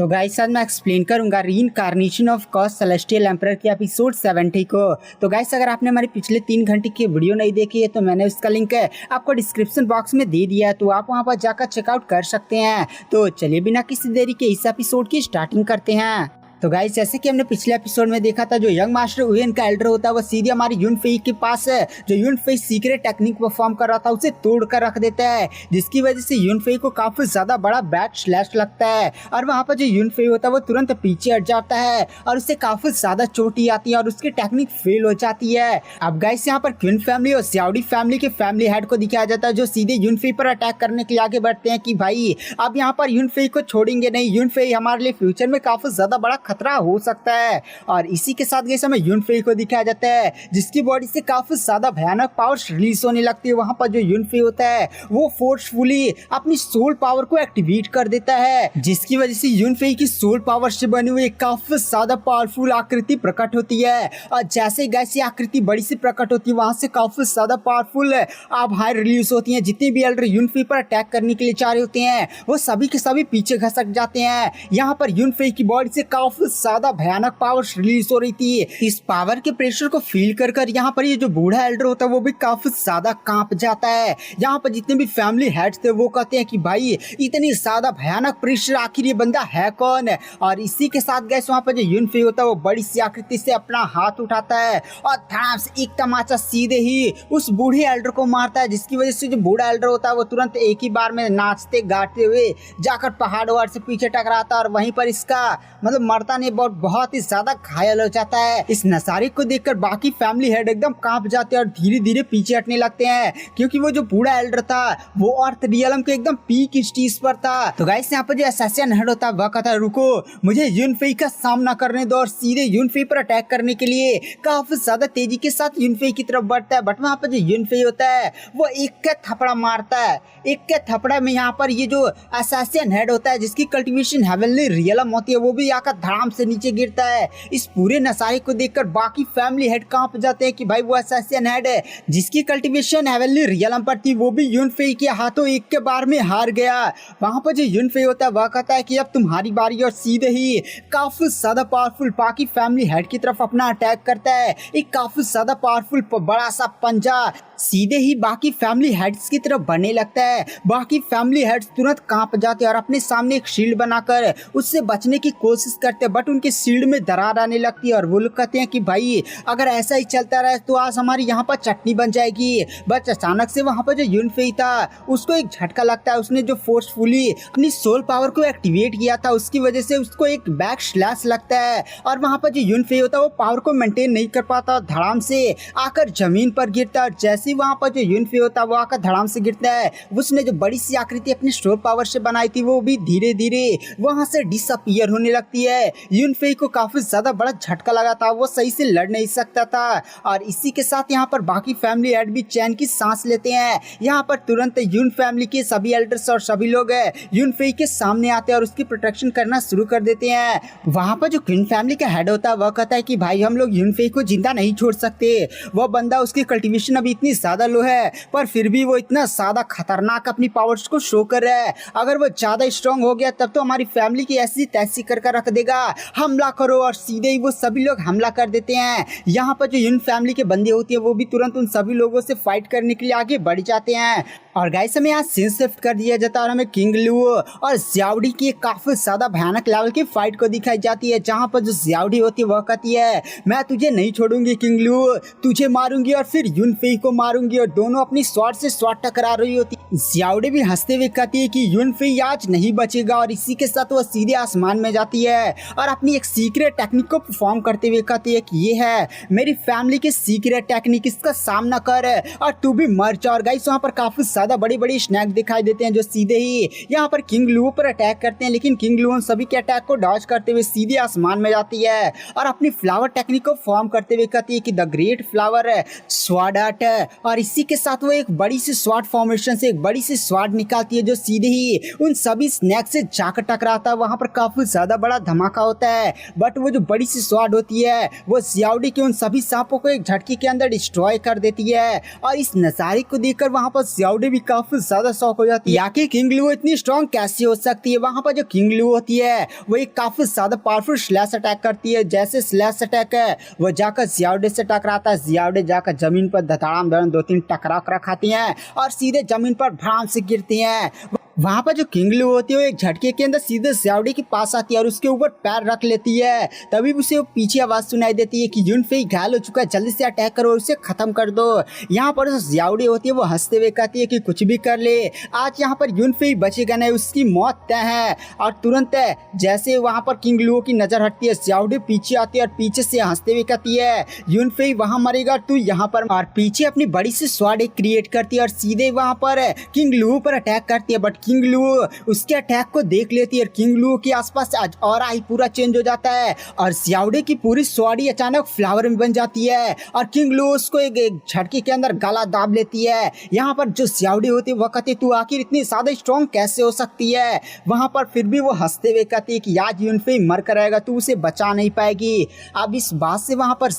तो गाइस आज मैं एक्सप्लेन करूंगा reincarnation of God celestial emperor के एपिसोड 70 को। तो गाइस अगर आपने हमारे पिछले 3 घंटे की वीडियो नहीं देखी है तो मैंने उसका लिंक आपको डिस्क्रिप्शन बॉक्स में दे दिया है, तो आप वहां पर जाकर चेकआउट कर सकते हैं। तो चलिए बिना किसी देरी के इस एपिसोड की स्टार्टिंग करते हैं। तो गाइस जैसे कि हमने पिछले एपिसोड में देखा था, जो यंग मास्टर उयन का एल्डर होता है वो सीधे हमारी यूनफेई के पास है, जो यूनफेई सीक्रेट टेक्निक परफॉर्म कर रहा था उसे तोड़ कर रख देता है, जिसकी वजह से यूनफेई को काफी ज्यादा बड़ा बैक स्लैश लगता है। और वहाँ पर जो यूनफेई होता है वो तुरंत पीछे हट जाता है और उसे काफी ज्यादा चोटी आती है और उसकी टेक्निक फेल हो जाती है। अब गाइस यहाँ पर क्विन फैमिली और सियाओडी फैमिली के फैमिली हेड को दिखाया जाता है, जो सीधे यूनफेई पर अटैक करने के लिए आगे बढ़ते हैं कि भाई अब यहाँ पर यूनफेई को छोड़ेंगे नहीं, यूनफेई हमारे लिए फ्यूचर में काफी ज्यादा बड़ा खतरा हो सकता है। और इसी के साथ गाइस हमें यूनफेई को दिखाया जाता है, जिसकी बॉडी से काफी ज्यादा भयानक पावर्स रिलीज होने लगती है। वहां पर जो यूनफेई होता है वो फोर्सफुली अपनी सोल पावर को एक्टिवेट कर देता है, जिसकी वजह से यूनफेई की सोल पावर से बनी हुई काफी ज्यादा पावरफुल आकृति प्रकट होती है। और जैसे गाइस ये आकृति बड़ी सी प्रकट होती है, वहां से काफी ज्यादा पावरफुल आभाएं रिलीज होती हैं। जितने भी एल्डर यूनफेई पर अटैक करने के लिए चाह रहे होते हैं वो सभी के सभी पीछे खसक जाते हैं। यहाँ पर यूनफेई की बॉडी से काफी ज्यादा भयानक पावर रिलीज हो रही थी। इस पावर के प्रेशर को फील कर कर यहाँ पर ये जो बूढ़ा एल्डर होता है वो भी काफी ज्यादा कांप जाता है। यहाँ पर जितने भी फैमिली हेड्स थे वो कहते हैं कि भाई इतनी ज्यादा भयानक प्रेशर, आखिर ये बंदा है कौन। और इसी के साथ गैस वहाँ पर जो यूनफेई होता है वो बड़ी सी आकृति से अपना हाथ उठाता है और धड़ाम से एक तमाचा सीधे ही उस बूढ़े एल्डर को मारता है, जिसकी वजह से जो बूढ़ा एल्डर होता है वो तुरंत एक ही बार में नाचते गाते हुए जाकर पहाड़ वाड़ से पीछे टकराता है और वहीं पर इसका मतलब मरता नहीं, बहुत ही ज्यादा घायल हो जाता है। इस नजारे को देखकर बाकी फैमिली हेड एकदम कांप जाते हैं और धीरे धीरे पीछे हटने लगते हैं, क्योंकि वो जो बूढ़ा एल्डर था वो अर्थ रियलम के एकदम पीक स्टेज पर था। तो गाइस यहाँ पर जो असैसिन हेड होता है वह कहता है रुको, मुझे यूनफेई का सामना करने दो, और सीधे यूनफेई पर अटैक करने के लिए काफी ज्यादा तेजी के साथ यूनफेई की तरफ बढ़ता है। बट वहाँ पर जो यूनफेई होता है वो एक का थपड़ा मारता है। एक के थपड़ा में यहाँ पर ये जो असैसिन हेड होता है जिसकी कल्टीवेशन हेवनली रियलम होती है वो भी आकर धड़ाम से नीचे गिरता है। इस पूरे नजारे को देखकर बाकी फैमिली हेड कांप जाते हैं कि भाई वो असैसिन हेड है जिसकी कल्टीवेशन हेवनली रियलम पर थी वो भी यूनफेई के हाथों एक के बार में हार गया। वहां पर जो यूनफेई होता है वह कहता है कि अब तुम्हारी बारी, और सीधे ही काफी ज्यादा पावरफुल बाकी फैमिली हेड की तरफ अपना अटैक करता है। एक काफी ज्यादा पावरफुल बड़ा सा पंजा सीधे ही बाकी फैमिली हेड्स की तरफ बढ़ने लगता है। बाकी फैमिली हेड्स तुरंत कांप जाते हैं और अपने सामने एक शील्ड बनाकर उससे बचने की कोशिश करते हैं, बट उनके शील्ड में दरार आने लगती है और वो लोग कहते हैं कि भाई अगर ऐसा ही चलता रहे तो आज हमारी यहाँ पर चटनी बन जाएगी। बट अचानक से वहाँ पर जो यूनफेई था उसको एक झटका लगता है। उसने जो फोर्सफुली अपनी सोल पावर को एक्टिवेट किया था उसकी वजह से उसको एक बैक स्लैश लगता है और वहाँ पर जो यूनफेई होता है वो पावर को मेंटेन नहीं कर पाता और धड़ाम से आकर जमीन पर गिरता है। जैसे वहाँ पर जो यूनफेई होता है वो आकर धड़ाम से गिरता है, उसने जो बड़ी सी आकृति अपनी सोल पावर से बनाई थी वो भी धीरे धीरे वहाँ से डिसअपीयर होने लगती है। यूनफेई को काफी ज्यादा बड़ा झटका लगा था, वो सही से लड़ नहीं सकता था। और इसी के साथ यहाँ पर बाकी फैमिली हेड भी चैन की सांस लेते हैं। यहाँ पर तुरंत यून फैमिली के सभी एल्डर्स और सभी लोग यूनफेई के सामने आते हैं और उसकी प्रोटेक्शन करना शुरू कर देते हैं। वहाँ पर जो क्वीन फैमिली का हेड होता है वह कहता है कि भाई हम लोग यूनफेई को जिंदा नहीं छोड़ सकते। वह बंदा, उसकी कल्टीवेशन अभी इतनी ज्यादा लो है पर फिर भी वो इतना ज्यादा खतरनाक अपनी पावर्स को शो कर रहा है। अगर वो ज्यादा स्ट्रांग हो गया तब तो हमारी फैमिली की ऐसी तैसी कर रख देगा, हमला करो। और सीधे ही वो सभी लोग हमला कर देते हैं। यहाँ पर जो यून फैमिली के बंदे होती है वो भी तुरंत उन सभी लोगों से फाइट करने के लिए आगे बढ़ जाते हैं। और गाइस हमें यहाँ सीन शिफ्ट कर दिया जाता है और हमें किंग लू और जियाओडी की काफी ज्यादा भयानक लेवल की फाइट को दिखाई जाती है, जहाँ पर जो जियाओडी होती है वह कहती है मैं तुझे नहीं छोड़ूंगी किंग लू, तुझे मारूंगी और फिर यूनफेई को मारूंगी। और दोनों अपनी स्वॉर्ड से स्वॉर्ड टकरा रही होती। जियाओडी भी हंसते हुए कहती है कि यूनफेई आज नहीं बचेगा। और इसी के साथ वह सीधे आसमान में जाती है और अपनी एक सीक्रेट टेक्निक को परफॉर्म करते हुए कहती है कि ये है मेरी फैमिली की सीक्रेट टेक्निक, इसका सामना कर और तू भी मर जा। और गाइस वहाँ पर काफी ज्यादा बड़ी बड़ी स्नैक दिखाई देते हैं जो सीधे ही यहाँ पर किंग लू पर अटैक करते हैं, लेकिन किंग लू उन सभी के अटैक को डॉज करते हुए सीधे आसमान में जाती है और अपनी फ्लावर टेक्निक को फॉर्म करते हुए कहती है कि the great flower sword art और इसी के साथ वो एक बड़ी सी स्वॉर्ड फॉर्मेशन से एक बड़ी सी स्वॉर्ड निकालती है जो सीधे ही उन सभी स्नैक से जाकर टकराता है। वहां पर काफी ज्यादा बड़ा धमाका होता है, बट वो जो बड़ी सी स्वॉर्ड होती है वो ज़ियाओडी के उन सभी सांपों को एक झटके के अंदर डिस्ट्रॉय कर देती है। और इस नजारे को देखकर वहां पर ज़ियाओडी भी काफी ज्यादा शॉक हो जाती है, याकि किंग लू इतनी स्ट्रॉन्ग कैसे हो सकती है। वहां पर जो किंग लू होती है वो एक काफी ज्यादा पावरफुल स्लैश अटैक करती है। जैसे स्लैश अटैक है वो जाकर ज़ियाओडी से टकराता है, ज़ियाओडी जाकर जमीन पर धड़ाम धड़ाम 2-3 टकरा खाती हैं और सीधे जमीन पर भ्राम से गिरती हैं। वहां पर जो किंग लू होती है वो एक झटके के अंदर सीधे ज़ियाओडी के पास आती है और उसके ऊपर पैर रख लेती है। तभी उसे वो पीछे आवाज सुनाई देती है कि यूनफेई घायल हो चुका है, जल्दी से अटैक करो और उसे खत्म कर दो। यहाँ पर जो ज़ियाओडी होती है वो हंसते हुए कहती है कि कुछ भी कर ले, आज यहाँ पर यूनफेई बचेगा नहीं, उसकी मौत तय है। और तुरंत जैसे वहां पर किंग लू की नजर हटती है, ज़ियाओडी पीछे आती है और पीछे से हंसते हुए कहती है यूनफेई वहां मरेगा, तू यहाँ पर। और पीछे अपनी बड़ी सी स्वॉर्ड क्रिएट करती है और सीधे वहां पर किंग लू पर अटैक करती है। बट किंग लू उसके अटैक को देख लेती है। किंग लू के आसपास ऑरा ही पूरा चेंज हो जाता है और ज़ियाओडी की पूरी स्वॉर्ड अचानक फ्लावर में बन जाती है और किंग लू उसको एक झटके के अंदर गला दाब लेती है। यहाँ पर जो ज़ियाओडी होती है वो कहती है तू आखिर इतनी ज्यादा स्ट्रॉन्ग कैसे हो सकती है। वहां पर फिर भी वो हंसते हुए कहती है कि आज यूनफेई मर कर आएगा, तू उसे बचा नहीं पाएगी। अब इस बात से वहां पर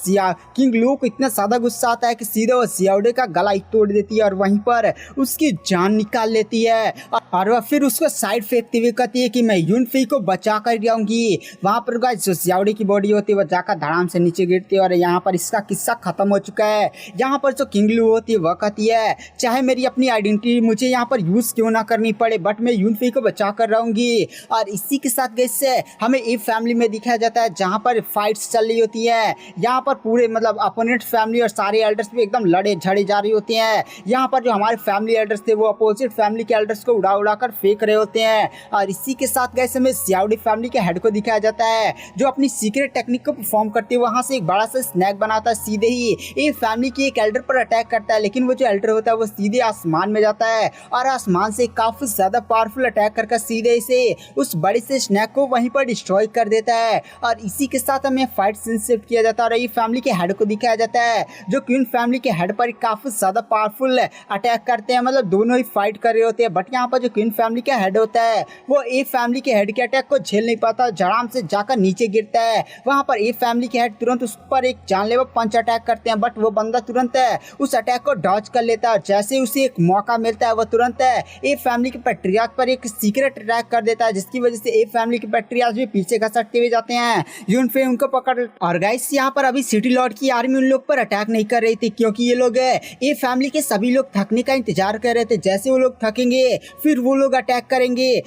किंग लू को इतना ज्यादा गुस्सा आता है कि सीधे वो ज़ियाओडी का गला ही तोड़ देती है और वहीं पर उसकी जान निकाल लेती है। और वह फिर उसको साइड फेंकते हुए कहती है कि मैं यूनफेई को बचा कर जाऊंगी। वहां पर गाइस जो ज़ियाओडी की बॉडी होती है वो जाकर धड़ाम से नीचे गिरती है और यहाँ पर इसका किस्सा खत्म हो चुका है। यहाँ पर जो किंग लू होती है वह कहती है चाहे मेरी अपनी आइडेंटिटी मुझे यहाँ पर यूज क्यों ना करनी पड़े, बट मैं यूनफेई को बचा कर रहूंगी। और इसी के साथ गाइस हमें ए फैमिली में दिखाया जाता है जहाँ पर फाइट्स चल रही होती है। यहाँ पर पूरे मतलब अपोनेंट फैमिली और सारे एल्डर्स भी एकदम लड़े झड़े जा रही होती हैं। यहाँ पर जो हमारे फैमिली एल्डर्स थे वो अपोजिट फैमिली के एल्डर्स को उड़ा कर फेंक रहे होते हैं। और इसी के साथ गाइस हमें ज़ियाओडी फैमिली के हेड को दिखाया जाता है जो अपनी सीक्रेट टेक्निक को परफॉर्म करते हुए वहां से एक बड़ा सा स्नैक बनाता है, सीधे ही ये फैमिली की एक एल्डर पर अटैक करता है। लेकिन वो जो एल्डर होता है वो सीधे आसमान में जाता है और आसमान से काफी ज्यादा पावरफुल अटैक करके सीधे से उस बड़े से स्नैक को वहीं पर डिस्ट्रॉय कर देता है। और इसी के साथ हमें फाइट सीन शिफ्ट किया जाता है और ये फैमिली के हेड को दिखाया जाता है जो क्वीन फैमिली के हेड पर काफी ज्यादा पावरफुल अटैक करते हैं। मतलब दोनों ही फाइट कर रहे होते हैं, बट यहाँ पर जो क्वीन फैमिली का हेड होता है वो ए फैमिली के हेड के अटैक को झेल नहीं पाता, जड़ाम से जाकर नीचे गिरता है। वहां पर ए फैमिली के हेड तुरंत उस पर एक जानलेवा पंच अटैक करते हैं, बट वो बंदा तुरंत उस अटैक को डॉज कर लेता है। जैसे उसे एक मौका मिलता है वो तुरंत ए फैमिली के पैट्रियार्क पर एक सीक्रेट अटैक कर देता है, जिसकी वजह से ए फैमिली के पैट्रियार्क भी पीछे घसटते हुए जाते हैं। यूनफेई उनको पकड़ और गाइस यहाँ पर अभी सिटी लॉर्ड की आर्मी उन लोग पर अटैक नहीं कर रही थी क्योंकि ये लोग ए फैमिली के सभी लोग थकने का इंतजार कर रहे थे। जैसे वो लोग थकेंगे फिर वो लोग अटैक करेंगे।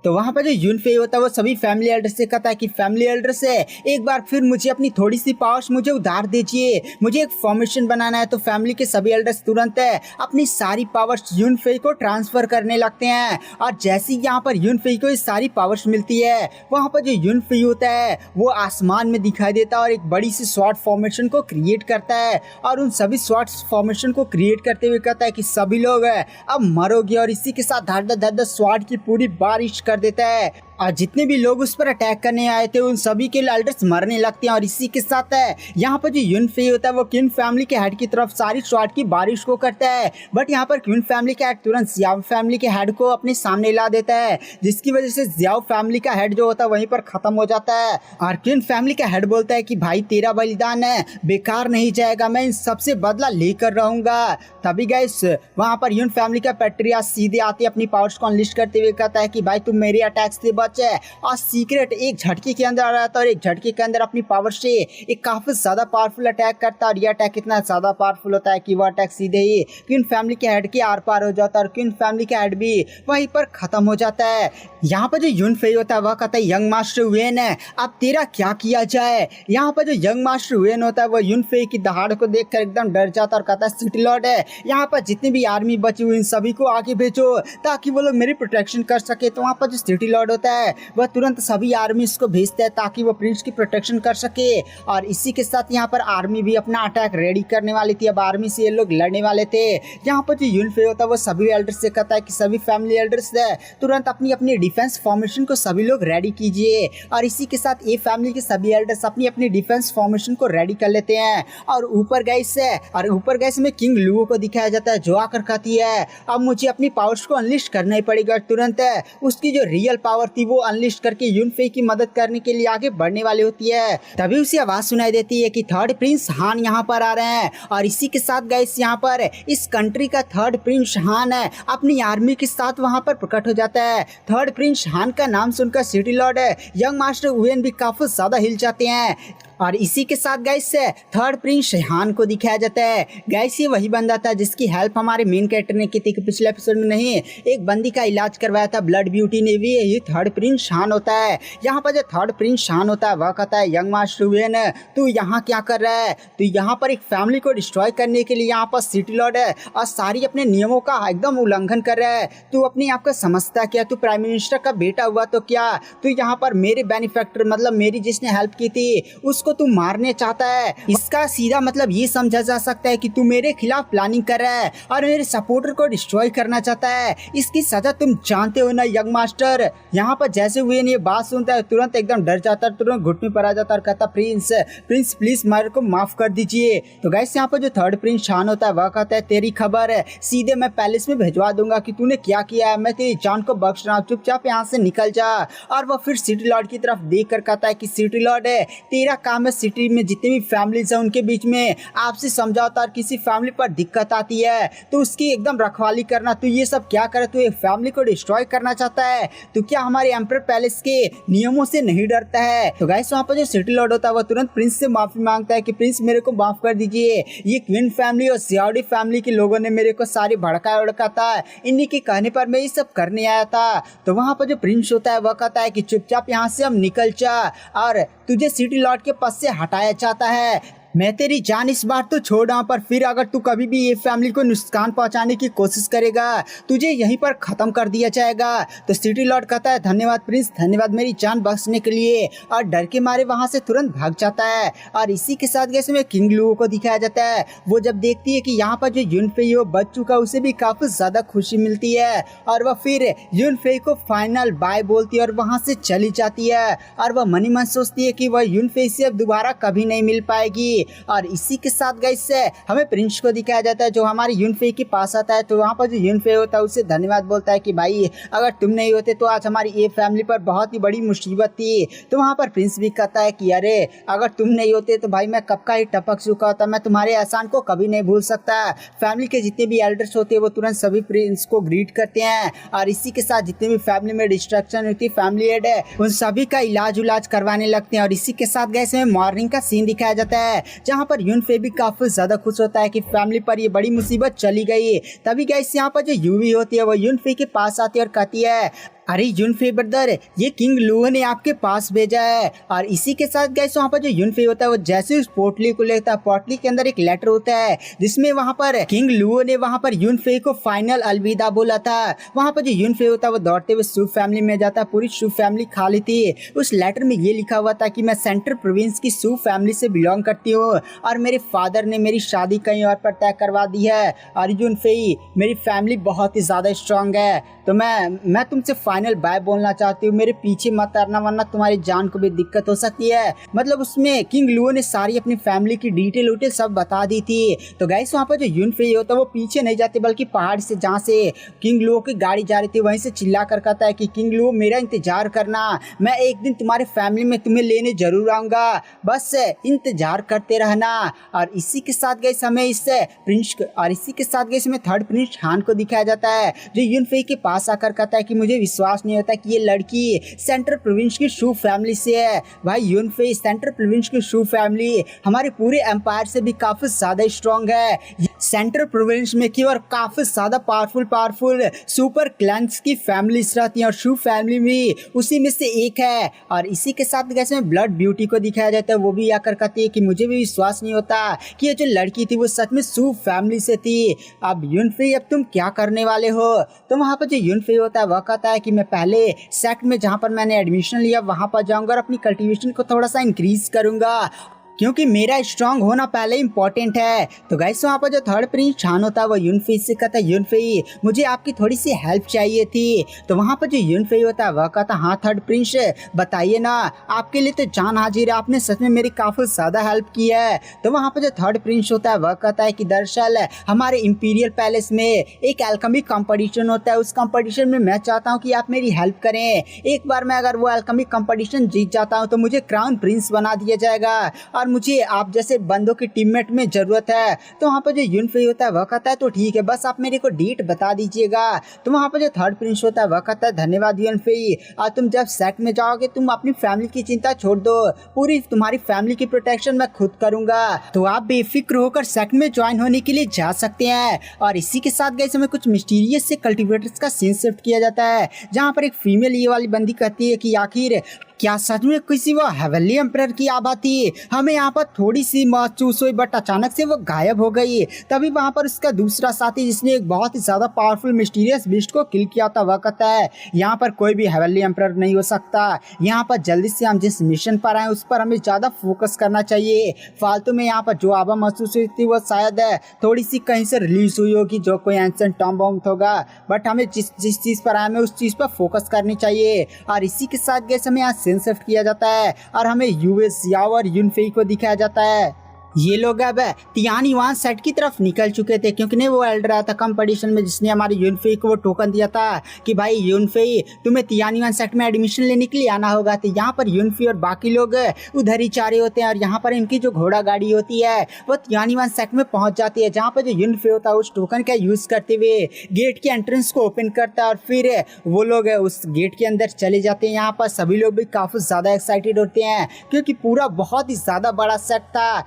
तो वहाँ पर जो यूनफेई होता है वो सभी फैमिली एल्डर से कहता है कि फैमिली एल्डर से एक बार फिर मुझे अपनी थोड़ी सी पावर्स मुझे उधार दीजिए, मुझे एक फॉर्मेशन बनाना है। तो फैमिली के सभी एल्डर्स तुरंत अपनी सारी पावर्स यूनफेई को ट्रांसफर करने लगते हैं। और जैसे ही यहाँ पर यूनफेई को ये सारी पावर्स मिलती है वहाँ पर जो यूनफेई होता है वो आसमान में दिखाई देता है और एक बड़ी सी स्वॉर्ड फॉर्मेशन को क्रिएट करता है और उन सभी स्वॉर्ड फॉर्मेशन को क्रिएट करते हुए कहता है कि सभी लोग अब मरोगे। और इसी के साथ धड़ धड़ स्वॉर्ड की पूरी बारिश कर देता है और जितने भी लोग उस पर अटैक करने आए थे उन सभी के एल्डर्स मरने लगते हैं। और इसी के साथ यहाँ पर जो यूनफेई होता है वो क्वीन फैमिली के हेड की तरफ सारी स्वॉर्ड की बारिश को करता है, बट यहाँ पर क्वीन फैमिली का हेड तुरंत ज़ियाओ फैमिली के हेड को अपने सामने ला देता है, जिसकी वजह से ज़ियाओ फैमिली का हेड जो होता है वहीं पर खत्म हो जाता है। और क्वीन फैमिली का हेड बोलता है कि भाई तेरा बलिदान बेकार नहीं जाएगा, मैं इन सबसे बदला लेकर रहूंगा। तभी गाइस वहाँ पर यून फैमिली का पैट्रिया सीधे आते अपनी पावर्स को अनलिस्ट करते हुए कहता है कि भाई तुम मेरे अटैक से बच और सीक्रेट एक झटके के अंदर आ रहा था और एक झटके के अंदर अपनी पावर से एक काफी ज्यादा पावरफुल अटैक करता है। और ये अटैक इतना ज्यादा पावरफुल होता है कि वो अटैक सीधे ही क्वीन फैमिली के हेड के आर पार हो जाता है और क्वीन फैमिली का हेड भी वहीं पर खत्म हो जाता है। यहाँ पर जो यूनफेई होता है वह कहता है यंग मास्टर वेन है, अब तेरा क्या किया जाए। यहाँ पर जो यंग मास्टर वेन होता है वो यूनफेई की दहाड़ को देखकर एकदम डर जाता है और कहता है सिटी लॉर्ड है यहाँ पर जितनी भी आर्मी बची हुई इन सभी को आगे भेजो ताकि वो लोग मेरी प्रोटेक्शन कर सके। तो वहाँ पर जो सिटी लॉर्ड होता है वह तुरंत सभी आर्मी को भेजता है ताकि वो प्रिंस की प्रोटेक्शन कर सके। और इसी के साथ यहाँ पर आर्मी भी अपना अटैक रेडी करने वाली थी। अब आर्मी से ये लोग लड़ने वाले थे। यहाँ पर जो यूनफे होता है वो सभी एल्डर्स से कहता है कि सभी फैमिली एल्डर्स है तुरंत अपनी अपनी डिफेंस फॉर्मेशन को सभी लोग रेडी कीजिए। और इसी के साथ ए फैमिली के सभी एल्डर्स अपनी अपनी डिफेंस फॉर्मेशन को रेडी कर लेते हैं। और ऊपर गैस में किंग लुओ को दिखाया जाता है जो आकर कहती है अब मुझे अपनी पावर्स को अनलिश करना ही पड़ेगा। तुरंत उसकी जो रियल पावर थी वो अनलिश करके यूनफे की मदद करने के लिए आगे बढ़ने वाली होती है। तभी उसे आवाज सुनाई देती है कि थर्ड प्रिंस हान यहाँ पर आ रहे हैं। और इसी के साथ गाइस यहाँ पर इस कंट्री का थर्ड प्रिंस हान है अपनी आर्मी के साथ वहाँ पर प्रकट हो जाता है। थर्ड प्रिंस हान का नाम सुनकर सिटी लॉर्ड यंग मास्टर उवेन भी काफी ज्यादा हिल जाते हैं। और इसी के साथ गाइस थर्ड प्रिंस हान को दिखाया जाता है। गाइस ये वही बंदा था जिसकी हेल्प हमारे मेन कैरेक्टर ने की थी कि पिछले एपिसोड में नहीं एक बंदी का इलाज करवाया था ब्लड ब्यूटी ने भी। ये थर्ड प्रिंस हान होता है। यहाँ पर जो थर्ड प्रिंस हान होता है वह कहता है यंग मास्टर उवेन तू यहाँ क्या कर रहा है? तू यहाँ पर एक फैमिली को डिस्ट्रॉय करने के लिए यहाँ पर सिटी लॉर्ड है और सारी अपने नियमों का एकदम उल्लंघन कर रहा है। तू अपने आप का समझता क्या? तू प्राइम मिनिस्टर का बेटा हुआ तो क्या तू यहाँ पर मेरे बेनिफैक्टर मतलब मेरी जिसने हेल्प की थी उसको तू मारने चाहता है? इसका सीधा मतलब ये समझा जा सकता है कि तू मेरे खिलाफ प्लानिंग कर रहा है और मेरे सपोर्टर को डिस्ट्रॉय करना चाहता है। इसकी सजा तुम जानते हो ना यंग मास्टर। यहाँ पर जैसे हुए ये बात सुनता है तुरंत एकदम डर जाता है, तुरंत घुटने पर आ जाता है और कहता प्रिंस प्लीज मेरे को माफ कर दीजिए। तो गाइस यहाँ पर जो थर्ड प्रिंस शान होता है वह कहता है तेरी खबर है सीधे मैं पैलेस में भिजवा दूंगा कि तूने क्या किया है। मैं तेरी जान को बख्श रहा हूँ, चुपचाप यहाँ से निकल जा। और वह फिर सिटी लॉर्ड की तरफ देख कर कहता है कि सिटी लॉर्ड है तेरा काम है सिटी में जितने भी फैमिलीज हैं उनके बीच में आपसे समझौता और किसी फैमिली पर दिक्कत आती है तो उसकी एकदम रखवाली करना। तू ये सब क्या करे? तू एक फैमिली को डिस्ट्रॉय करना चाहता है? तू क्या हमारे एम्पर पैलेस के नियमों से नहीं डरता है? तो गाइस वहाँ पर जो सिटी लॉर्ड होता है वो तुरंत प्रिंस से माफी मांगता है कि प्रिंस मेरे को माफ कर दीजिए। ये क्वीन फैमिली और सियाडी फैमिली के लोगों ने मेरे को सारी भड़का था, इन्हीं के कहने पर मैं ये सब करने आया था। तो वहाँ पर जो प्रिंस होता है वह कहता है कि चुपचाप यहाँ से हम निकल जा और तुझे सिटी लॉर्ड के पद से हटाया चाहता है। मैं तेरी जान इस बार तो छोड़ा पर फिर अगर तू कभी भी ये फैमिली को नुकसान पहुंचाने की कोशिश करेगा तुझे यहीं पर खत्म कर दिया जाएगा। तो सिटी लॉर्ड कहता है धन्यवाद प्रिंस, धन्यवाद मेरी जान बख्शने के लिए। और डर के मारे वहां से तुरंत भाग जाता है। और इसी के साथ जैसे में किंग लुओ को दिखाया जाता है। वो जब देखती है कि यहाँ पर जो यूनफे बच चुका उसे भी काफी ज्यादा खुशी मिलती है और वह फिर यूनफे को फाइनल बाय बोलती है और वहां से चली जाती है। और वह मनी मन सोचती है कि वह यूनफे से अब दोबारा कभी नहीं मिल पाएगी। और इसी के साथ गाइस हमें प्रिंस को दिखाया जाता है जो हमारे यूनफे के पास आता है। तो वहाँ पर जो यूनफे होता है उससे धन्यवाद बोलता है कि भाई अगर तुम नहीं होते तो आज हमारी ये फैमिली पर बहुत ही बड़ी मुसीबत थी। तो वहाँ पर प्रिंस भी कहता है कि अरे अगर तुम नहीं होते तो भाई मैं कब का ही टपक चुका होता, मैं तुम्हारे एहसान को कभी नहीं भूल सकता। फैमिली के जितने भी एल्डर्स होते हैं वो तुरंत सभी प्रिंस को ग्रीट करते हैं। और इसी के साथ जितने भी फैमिली में डिस्ट्रक्शन होती है फैमिली हेड है उन सभी का इलाज करवाने लगते हैं। और इसी के साथ गाइस हमें मॉर्निंग का सीन दिखाया जाता है जहाँ पर यूनफे भी काफी ज्यादा खुश होता है कि फैमिली पर ये बड़ी मुसीबत चली गई। तभी गाइस यहाँ पर जो यूवी होती है वो यूनफे के पास आती है और कहती है अरे यूनफे ब्रदर ये किंग लुओ ने आपके पास भेजा है। और इसी के साथ गाइस वहाँ पर जो यूनफे होता है वो जैसे उस पोटली को लेता है पोटली के अंदर एक लेटर होता है जिसमें वहाँ पर किंग लुओ ने वहाँ पर यूनफे को फाइनल अलविदा बोला था। वहाँ पर जो यूनफे होता है वो दौड़ते हुए शू फैमिली में जाता है, पूरी शू फैमिली खाली थी। उस लेटर में ये लिखा हुआ था कि मैं सेंट्रल प्रोविंस की शू फैमिली से बिलोंग करती हूँ और मेरे फादर ने मेरी शादी कहीं और पर तय करवा दी है। और यूनफे मेरी फैमिली बहुत ही ज्यादा स्ट्रांग है तो मैं तुमसे फाइनल बाय बोलना चाहती हूँ, मेरे पीछे मत आना वरना तुम्हारी जान को भी दिक्कत हो सकती है। मतलब उसमें किंग लुओ ने सारी अपनी फैमिली की डिटेल सब बता दी थी। तो गाइस वहाँ पर जो यूनफे होता है वो पीछे नहीं जाते बल्कि पहाड़ से जहाँ से किंग लुओ की गाड़ी जा रही थी वहीं से चिल्ला कर कहता है कि किंग लुओ मेरा इंतजार करना, मैं एक दिन तुम्हारे फैमिली में तुम्हें लेने जरूर आऊंगा, बस इंतजार करते रहना। और इसी के साथ गाइस हमें इससे प्रिंस और इसी के साथ गाइस हमें थर्ड प्रिंस हान को दिखाया जाता है जो यूनफे के पास आकर कहता है कि मुझे विश्वास नहीं होता कि ये लड़की सेंट्रल प्रोविंस की शू फैमिली से है। भाई यूनफे सेंट्रल प्रोविंस की शू फैमिली हमारे पूरे एम्पायर से भी काफी ज्यादा स्ट्रॉन्ग है। सेंट्रल प्रोविंस में की और काफी ज्यादा पावरफुल सुपर क्लैंस की फैमिलीज रहती हैं और शू फैमिली भी उसी में से एक है। और इसी के साथ कैसे में ब्लड ब्यूटी को दिखाया जाता है, वो भी आकर कहती है कि मुझे भी विश्वास नहीं होता कि ये जो लड़की थी वो सच में शू फैमिली से थी। अब यूनफे अब तुम क्या करने वाले हो? तो वहाँ पर जो यूनफे होता है वह कहता है कि कि मैं पहले सेट में जहाँ पर मैंने एडमिशन लिया वहाँ पर जाऊँगा और अपनी कल्टीवेशन को थोड़ा सा इंक्रीज करूँगा, क्योंकि मेरा स्ट्रांग होना पहले इंपॉर्टेंट है। तो गाइस वहाँ पर जो थर्ड प्रिंस छान होता है वो यूनफेई से कहता है यूनफेई मुझे आपकी थोड़ी सी हेल्प चाहिए थी। तो वहाँ पर जो यूनफेई होता है वह कहता हाँ थर्ड प्रिंस बताइए ना, आपके लिए तो जान हाजिर है, आपने सच में मेरी काफ़ी ज़्यादा हेल्प की है। तो वहाँ पर जो थर्ड प्रिंस होता है वह कहता है कि दरअसल हमारे इंपीरियल पैलेस में एक एल्केमी कंपटीशन होता है, उस कंपटीशन में मैं चाहता हूँ कि आप मेरी हेल्प करें। एक बार मैं अगर वो एल्केमी कंपटीशन जीत जाता हूँ तो मुझे क्राउन प्रिंस बना दिया जाएगा और मुझे आप जैसे बंदों की टीममेट में जरूरत है। तो वहाँ पर जो यूनफेई होता है वह कहता है तो ठीक है, बस आप मेरे को डेट बता दीजिएगा। तो वहाँ पर जो थर्ड प्रिंस होता है वह कहता है धन्यवाद यूनफेई, और तुम जब सेट में जाओगे तुम अपनी फैमिली की चिंता छोड़ दो, पूरी तुम्हारी फैमिली की प्रोटेक्शन मैं खुद करूंगा। तो आप बेफिक्र होकर सेट में ज्वाइन होने के लिए जा सकते हैं। और इसी के साथ गए हमें कुछ मिस्टीरियस से कल्टीवेटर्स का सीन शिफ्ट किया जाता है, जहाँ पर एक फीमेल ये वाली बंदी कहती है कि आखिर क्या सच में किसी वो हेवनली एम्परर की आभा थी, हमें यहाँ पर थोड़ी सी महसूस हुई बट अचानक से वो गायब हो गई। तभी वहाँ पर उसका दूसरा साथी जिसने एक बहुत ही ज़्यादा पावरफुल मिस्टीरियस बीस्ट को किल किया था वह कहता है यहाँ पर कोई भी हेवनली एम्परर नहीं हो सकता, यहाँ पर जल्दी से हम जिस मिशन पर आए उस पर हमें ज़्यादा फोकस करना चाहिए। फालतू में यहाँ पर जो आभा महसूस हुई थी वो शायद थोड़ी सी कहीं से रिलीज हुई होगी, जो कोई एंशिएंट टॉम बॉम्ब होगा, बट हमें जिस चीज़ पर आए हमें उस चीज़ पर फोकस करनी चाहिए। और इसी के साथ गए हमें यहाँ शिफ्ट किया जाता है और हमें यूएस याओ और यूनफेई को दिखाया जाता है। ये लोग अब तियानयुआन सेट की तरफ निकल चुके थे, क्योंकि नहीं वो एल्डर आया था कंपटीशन में जिसने हमारे यूनफेई को वो टोकन दिया था कि भाई यूनफेई तुम्हें तियानयुआन सेट में एडमिशन लेने के लिए आना होगा। तो यहाँ पर यूनफेई और बाकी लोग उधर ही चारे होते हैं और यहाँ पर इनकी जो घोड़ा गाड़ी होती है वो तियानयुआन सेट में पहुंच जाती है, जहाँ पर जो यूनफेई होता है उस टोकन का यूज करते हुए गेट के एंट्रेंस को ओपन करता है और फिर वो लोग उस गेट के अंदर चले जाते हैं। यहाँ पर सभी लोग भी काफ़ी ज़्यादा एक्साइटेड होते हैं क्योंकि पूरा बहुत ही ज़्यादा बड़ा सेट था।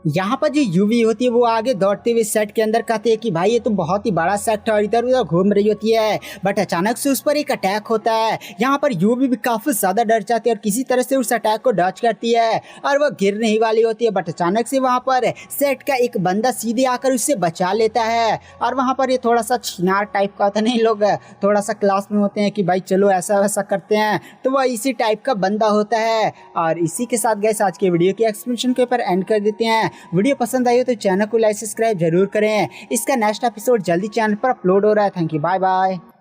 यहाँ पर जो यूवी होती है वो आगे दौड़ते हुए सेट के अंदर कहते हैं कि भाई ये तो बहुत ही बड़ा सेट है और इधर उधर घूम रही होती है, बट अचानक से उस पर एक अटैक होता है। यहाँ पर यूवी भी काफ़ी ज़्यादा डर जाती है और किसी तरह से उस अटैक को डॉज करती है और वह गिरने ही वाली होती है, बट अचानक से वहाँ पर सेट का एक बंदा सीधे आकर उससे बचा लेता है। और वहाँ पर ये थोड़ा सा छिनार टाइप का होता नहीं, लोग थोड़ा सा क्लास में होते हैं कि भाई चलो ऐसा वैसा करते हैं, तो वह इसी टाइप का बंदा होता है। और इसी के साथ गए आज के वीडियो की एक्सप्लेनेशन के ऊपर एंड कर देते हैं। वीडियो पसंद आई हो तो चैनल को लाइक सब्सक्राइब जरूर करें। इसका नेक्स्ट एपिसोड जल्दी चैनल पर अपलोड हो रहा है। Thank you, bye bye.